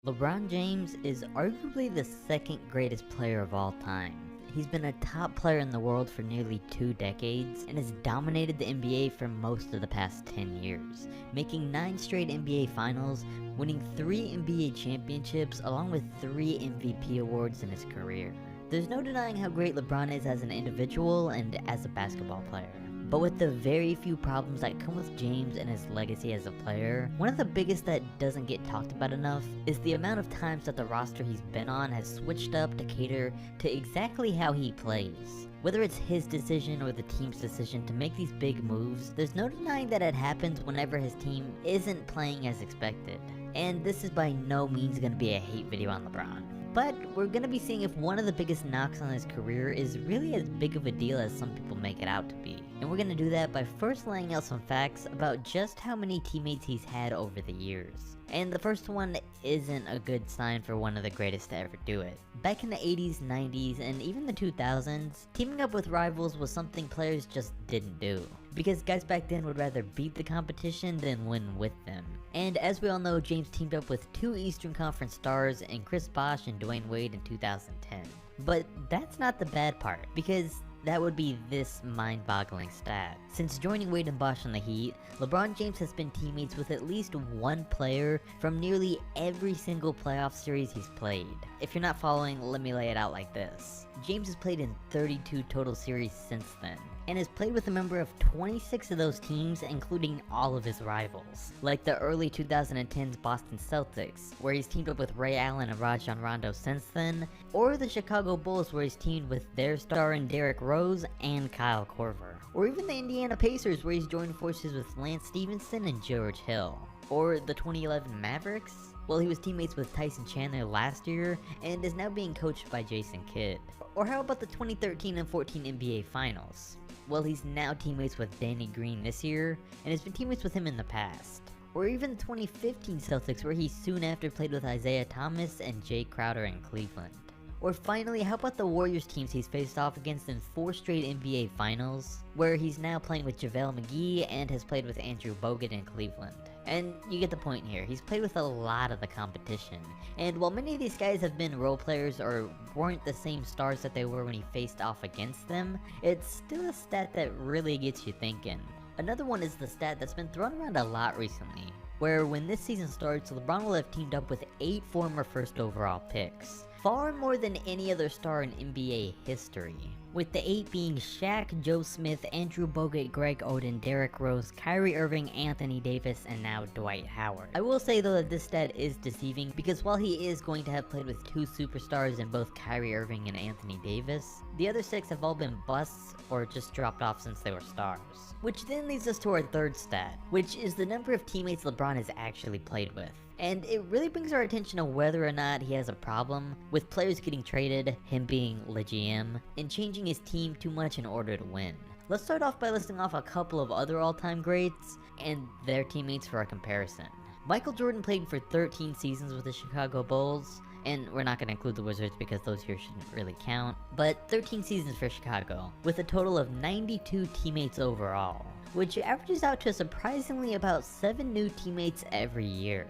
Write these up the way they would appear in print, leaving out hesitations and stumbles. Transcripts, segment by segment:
LeBron James is arguably the second greatest player of all time. He's been a top player in the world for nearly 2 decades and has dominated the NBA for most of the past 10 years, making 9 straight NBA finals, winning 3 NBA championships along with 3 MVP awards in his career. There's no denying how great LeBron is as an individual and as a basketball player. But with the very few problems that come with James and his legacy as a player, one of the biggest that doesn't get talked about enough is the amount of times that the roster he's been on has switched up to cater to exactly how he plays. Whether it's his decision or the team's decision to make these big moves, there's no denying that it happens whenever his team isn't playing as expected. And this is by no means going to be a hate video on LeBron. But we're going to be seeing if one of the biggest knocks on his career is really as big of a deal as some people make it out to be. And we're going to do that by first laying out some facts about just how many teammates he's had over the years. And the first one isn't a good sign for one of the greatest to ever do it. Back in the 80s, 90s, and even the 2000s, teaming up with rivals was something players just didn't do, because guys back then would rather beat the competition than win with them. And as we all know, James teamed up with 2 Eastern Conference stars in Chris Bosh and Dwayne Wade in 2010. But that's not the bad part, because that would be this mind-boggling stat. Since joining Wade and Bosh on the Heat, LeBron James has been teammates with at least one player from nearly every single playoff series he's played. If you're not following, let me lay it out like this. James has played in 32 total series since then, and has played with a member of 26 of those teams, including all of his rivals, like the early 2010s Boston Celtics, where he's teamed up with Ray Allen and Rajon Rondo since then, or the Chicago Bulls, where he's teamed with their star in Derrick Rose and Kyle Korver, or even the Indiana Pacers, where he's joined forces with Lance Stevenson and George Hill, or the 2011 Mavericks. Well, he was teammates with Tyson Chandler last year and is now being coached by Jason Kidd. Or how about the 2013 and 14 NBA Finals? Well, he's now teammates with Danny Green this year, and has been teammates with him in the past. Or even the 2015 Celtics, where he soon after played with Isaiah Thomas and Jay Crowder in Cleveland. Or finally, how about the Warriors teams he's faced off against in 4 straight NBA Finals, where he's now playing with JaVale McGee and has played with Andrew Bogut in Cleveland. And you get the point here, he's played with a lot of the competition. And while many of these guys have been role players or weren't the same stars that they were when he faced off against them, it's still a stat that really gets you thinking. Another one is the stat that's been thrown around a lot recently, where when this season starts, LeBron will have teamed up with 8 former first overall picks. Far more than any other star in NBA history, with the 8 being Shaq, Joe Smith, Andrew Bogut, Greg Oden, Derrick Rose, Kyrie Irving, Anthony Davis, and now Dwight Howard. I will say though that this stat is deceiving, because while he is going to have played with 2 superstars in both Kyrie Irving and Anthony Davis, the other 6 have all been busts or just dropped off since they were stars. Which then leads us to our third stat, which is the number of teammates LeBron has actually played with. And it really brings our attention to whether or not he has a problem with players getting traded, him being the GM, and changing his team too much in order to win. Let's start off by listing off a couple of other all-time greats and their teammates for a comparison. Michael Jordan played for 13 seasons with the Chicago Bulls, and we're not going to include the Wizards because those here shouldn't really count, but 13 seasons for Chicago, with a total of 92 teammates overall, which averages out to surprisingly about 7 new teammates every year.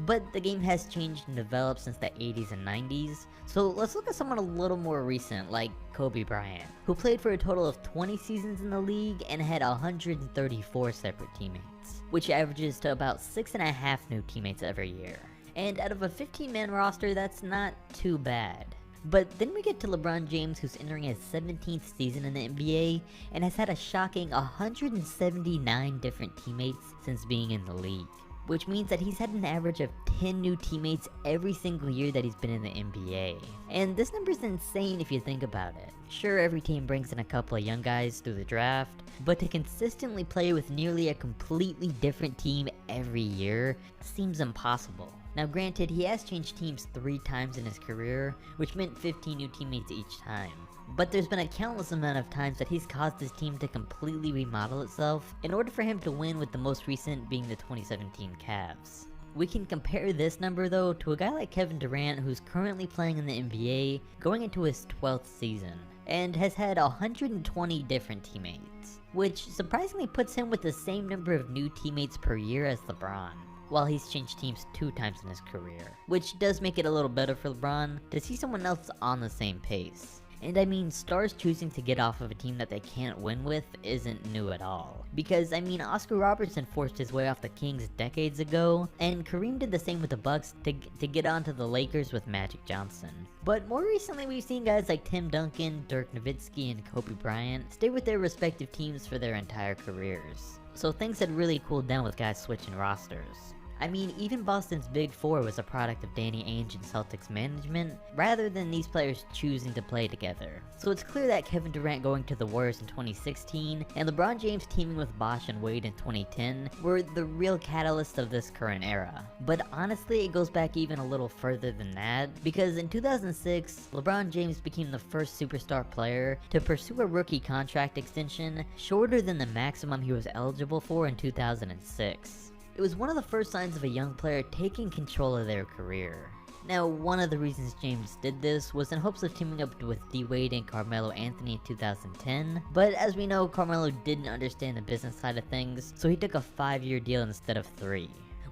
But the game has changed and developed since the 80s and 90s, so let's look at someone a little more recent, like Kobe Bryant, who played for a total of 20 seasons in the league and had 134 separate teammates, which averages to about 6.5 new teammates every year. And out of a 15-man roster, that's not too bad. But then we get to LeBron James, who's entering his 17th season in the NBA and has had a shocking 179 different teammates since being in the league, which means that he's had an average of 10 new teammates every single year that he's been in the NBA. And this number's insane if you think about it. Sure, every team brings in a couple of young guys through the draft, but to consistently play with nearly a completely different team every year seems impossible. Now granted, he has changed teams 3 times in his career, which meant 15 new teammates each time. But there's been a countless amount of times that he's caused his team to completely remodel itself in order for him to win, with the most recent being the 2017 Cavs. We can compare this number though to a guy like Kevin Durant, who's currently playing in the NBA, going into his 12th season, and has had 120 different teammates, which surprisingly puts him with the same number of new teammates per year as LeBron. while he's changed teams 2 times in his career, which does make it a little better for LeBron to see someone else on the same pace. And I mean, stars choosing to get off of a team that they can't win with isn't new at all. Because, I mean, Oscar Robertson forced his way off the Kings decades ago, and Kareem did the same with the Bucks to get onto the Lakers with Magic Johnson. But more recently, we've seen guys like Tim Duncan, Dirk Nowitzki, and Kobe Bryant stay with their respective teams for their entire careers. So things had really cooled down with guys switching rosters. I mean, even Boston's Big Four was a product of Danny Ainge and Celtics management, rather than these players choosing to play together. So it's clear that Kevin Durant going to the Warriors in 2016, and LeBron James teaming with Bosh and Wade in 2010 were the real catalysts of this current era. But honestly, it goes back even a little further than that, because in 2006, LeBron James became the first superstar player to pursue a rookie contract extension shorter than the maximum he was eligible for in 2006. It was one of the first signs of a young player taking control of their career. Now, one of the reasons James did this was in hopes of teaming up with D-Wade and Carmelo Anthony in 2010, but as we know, Carmelo didn't understand the business side of things, so he took a 5-year deal instead of 3.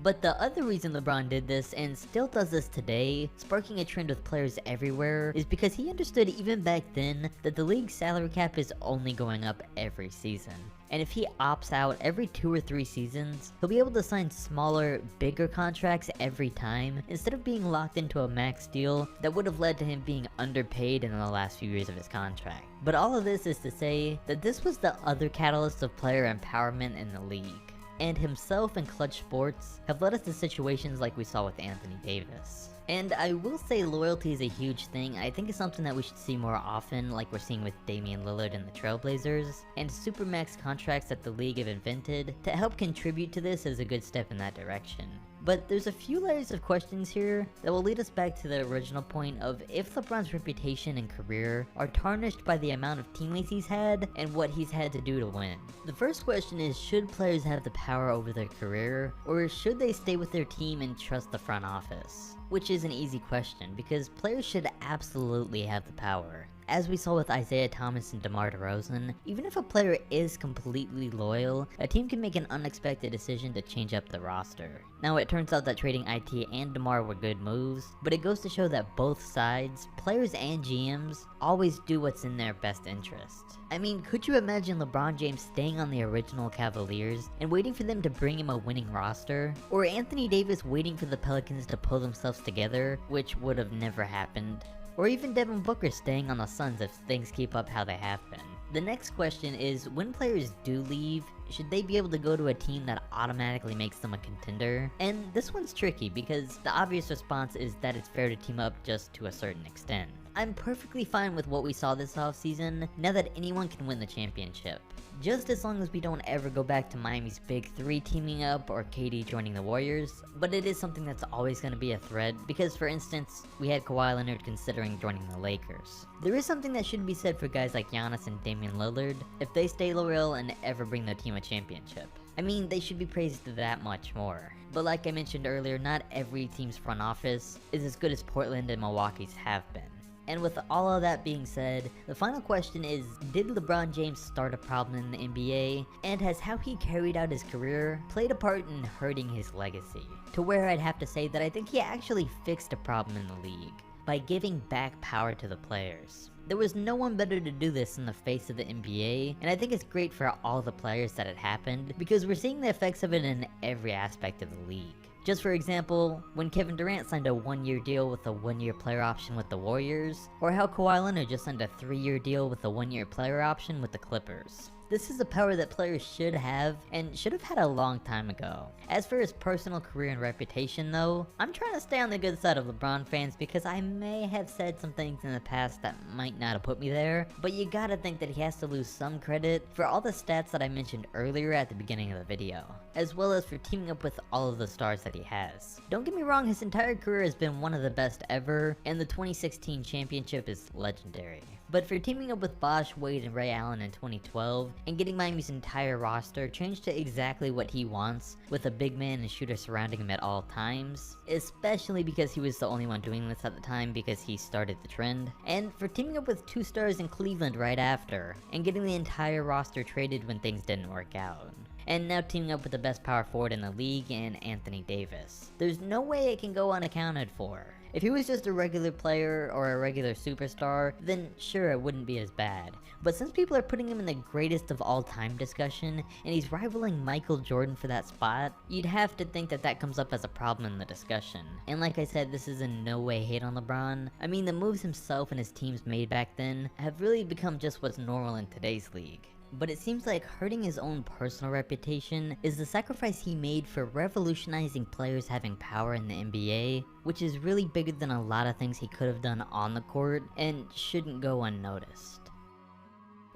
But the other reason LeBron did this, and still does this today, sparking a trend with players everywhere, is because he understood even back then that the league's salary cap is only going up every season. And if he opts out every 2 or 3 seasons, he'll be able to sign smaller, bigger contracts every time, instead of being locked into a max deal that would have led to him being underpaid in the last few years of his contract. But all of this is to say that this was the other catalyst of player empowerment in the league. And himself and Clutch Sports have led us to situations like we saw with Anthony Davis. And I will say loyalty is a huge thing. I think it's something that we should see more often, like we're seeing with Damian Lillard and the Trailblazers, and supermax contracts that the league have invented to help contribute to this is a good step in that direction. But there's a few layers of questions here that will lead us back to the original point of if LeBron's reputation and career are tarnished by the amount of teammates he's had and what he's had to do to win. The first question is, should players have the power over their career, or should they stay with their team and trust the front office? Which is an easy question, because players should absolutely have the power. As we saw with Isaiah Thomas and DeMar DeRozan, even if a player is completely loyal, a team can make an unexpected decision to change up the roster. Now it turns out that trading IT and DeMar were good moves, but it goes to show that both sides, players and GMs, always do what's in their best interest. I mean, could you imagine LeBron James staying on the original Cavaliers and waiting for them to bring him a winning roster? Or Anthony Davis waiting for the Pelicans to pull themselves together, which would have never happened? Or even Devin Booker staying on the Suns if things keep up how they have been. The next question is, when players do leave, should they be able to go to a team that automatically makes them a contender? And this one's tricky because the obvious response is that it's fair to team up just to a certain extent. I'm perfectly fine with what we saw this offseason, now that anyone can win the championship. Just as long as we don't ever go back to Miami's Big Three teaming up or KD joining the Warriors, but it is something that's always going to be a threat, because for instance, we had Kawhi Leonard considering joining the Lakers. There is something that should be said for guys like Giannis and Damian Lillard if they stay loyal and ever bring their team a championship. I mean, they should be praised that much more. But like I mentioned earlier, not every team's front office is as good as Portland and Milwaukee's have been. And with all of that being said, the final question is, did LeBron James start a problem in the NBA? And has how he carried out his career played a part in hurting his legacy? To where I'd have to say that I think he actually fixed a problem in the league by giving back power to the players. There was no one better to do this in the face of the NBA, and I think it's great for all the players that it happened, because we're seeing the effects of it in every aspect of the league. Just for example, when Kevin Durant signed a 1-year deal with a 1-year player option with the Warriors, or how Kawhi Leonard just signed a 3-year deal with a 1-year player option with the Clippers. This is a power that players should have, and should have had a long time ago. As for his personal career and reputation though, I'm trying to stay on the good side of LeBron fans because I may have said some things in the past that might not have put me there, but you gotta think that he has to lose some credit for all the stats that I mentioned earlier at the beginning of the video, as well as for teaming up with all of the stars that he has. Don't get me wrong, his entire career has been one of the best ever, and the 2016 championship is legendary. But for teaming up with Bosh, Wade, and Ray Allen in 2012, and getting Miami's entire roster changed to exactly what he wants, with a big man and shooter surrounding him at all times, especially because he was the only one doing this at the time because he started the trend, and for teaming up with 2 stars in Cleveland right after, and getting the entire roster traded when things didn't work out. and now teaming up with the best power forward in the league in Anthony Davis. There's no way it can go unaccounted for. If he was just a regular player or a regular superstar, then sure, it wouldn't be as bad. But since people are putting him in the greatest of all time discussion, and he's rivaling Michael Jordan for that spot, you'd have to think that that comes up as a problem in the discussion. And like I said, this is in no way hate on LeBron. I mean, the moves himself and his teams made back then have really become just what's normal in today's league. But it seems like hurting his own personal reputation is the sacrifice he made for revolutionizing players having power in the NBA, which is really bigger than a lot of things he could have done on the court and shouldn't go unnoticed.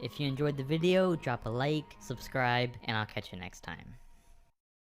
If you enjoyed the video, drop a like, subscribe, and I'll catch you next time.